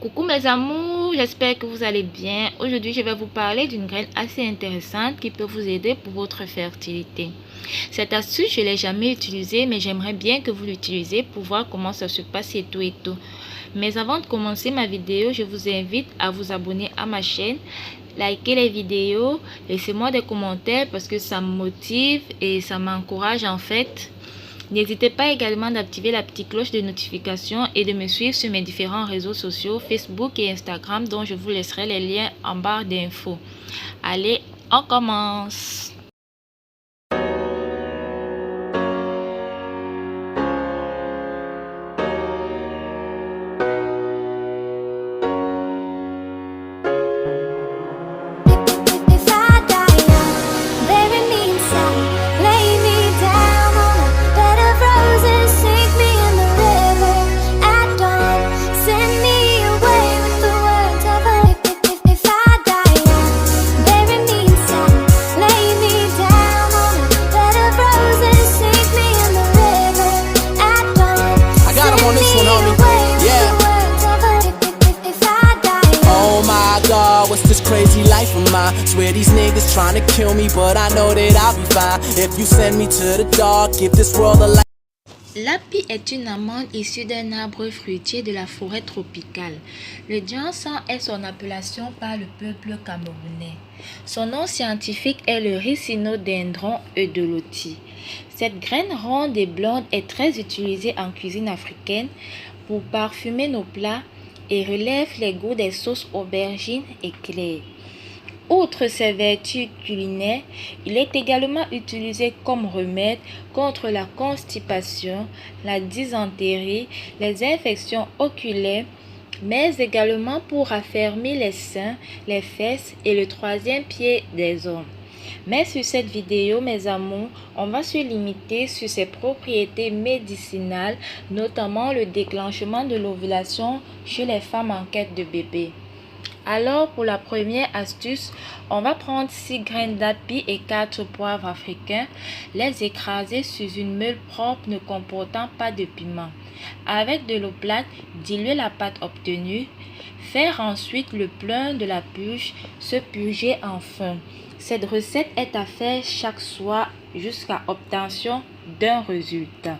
Coucou mes amours, j'espère que vous allez bien. Aujourd'hui, je vais vous parler d'une graine assez intéressante qui peut vous aider pour votre fertilité. Cette astuce, je ne l'ai jamais utilisée, mais j'aimerais bien que vous l'utilisiez pour voir comment ça se passe et tout et tout. Mais avant de commencer ma vidéo, je vous invite à vous abonner à ma chaîne, likez les vidéos, laissez-moi des commentaires parce que ça me motive et ça m'encourage en fait. N'hésitez pas également d'activer la petite cloche de notification et de me suivre sur mes différents réseaux sociaux, Facebook et Instagram, dont je vous laisserai les liens en barre d'infos. Allez, on commence! What's this crazy life of mine? Swear these niggas trying to kill me, but I know that I'll be fine. If you send me to the dark, give this world a light. L'api est une amande issue d'un arbre fruitier de la forêt tropicale. Le ginseng est son appellation par le peuple camerounais. Son nom scientifique est le Rhinocérodendron eudoloti. Cette graine ronde et blonde est très utilisée en cuisine africaine pour parfumer nos plats et relève les goûts des sauces aubergines et claires. Outre ses vertus culinaires, il est également utilisé comme remède contre la constipation, la dysenterie, les infections oculaires, mais également pour affermir les seins, les fesses et le troisième pied des hommes. Mais sur cette vidéo, mes amours, on va se limiter sur ses propriétés médicinales, notamment le déclenchement de l'ovulation chez les femmes en quête de bébé. Alors, pour la première astuce, on va prendre 6 graines d'api et 4 poivres africains, les écraser sur une meule propre ne comportant pas de piment. Avec de l'eau plate, diluer la pâte obtenue, faire ensuite le plein de la purge, se purger enfin. Cette recette est à faire chaque soir jusqu'à obtention d'un résultat.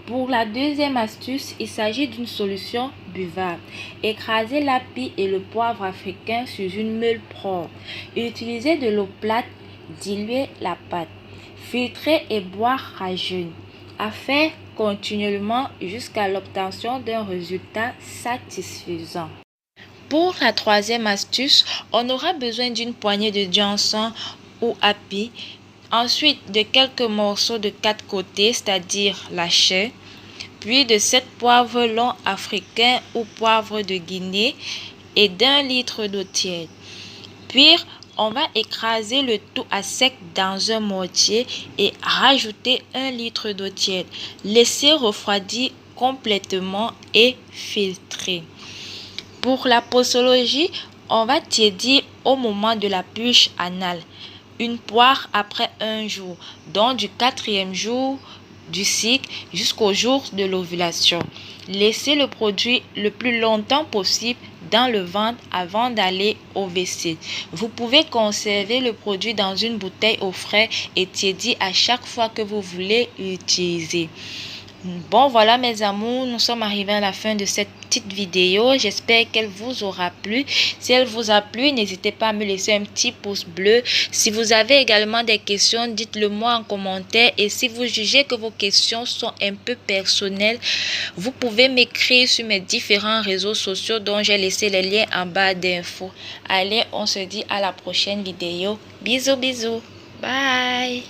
Pour la deuxième astuce, il s'agit d'une solution buvable. Écrasez l'api et le poivre africain sur une meule propre. Utilisez de l'eau plate, diluez la pâte. Filtrez et boire à jeun. À faire continuellement jusqu'à l'obtention d'un résultat satisfaisant. Pour la troisième astuce, on aura besoin d'une poignée de ginseng ou api, ensuite de quelques morceaux de 4 côtés, c'est-à-dire la chair, puis de 7 poivres longs africains ou poivres de Guinée et d'1 litre d'eau tiède. Puis, on va écraser le tout à sec dans un mortier et rajouter 1 litre d'eau tiède. Laissez refroidir complètement et filtrer. Pour la posologie, on va tiédir au moment de la purge anale. Une poire après 1 jour, donc du 4e jour du cycle jusqu'au jour de l'ovulation. Laissez le produit le plus longtemps possible dans le ventre avant d'aller au WC. Vous pouvez conserver le produit dans une bouteille au frais et tiédir à chaque fois que vous voulez l'utiliser. Bon, voilà mes amours, nous sommes arrivés à la fin de cette petite vidéo. J'espère qu'elle vous aura plu. Si elle vous a plu, n'hésitez pas à me laisser un petit pouce bleu. Si vous avez également des questions, dites-le moi en commentaire. Et si vous jugez que vos questions sont un peu personnelles, vous pouvez m'écrire sur mes différents réseaux sociaux dont j'ai laissé les liens en bas d'infos. Allez, on se dit à la prochaine vidéo. Bisous, bisous. Bye.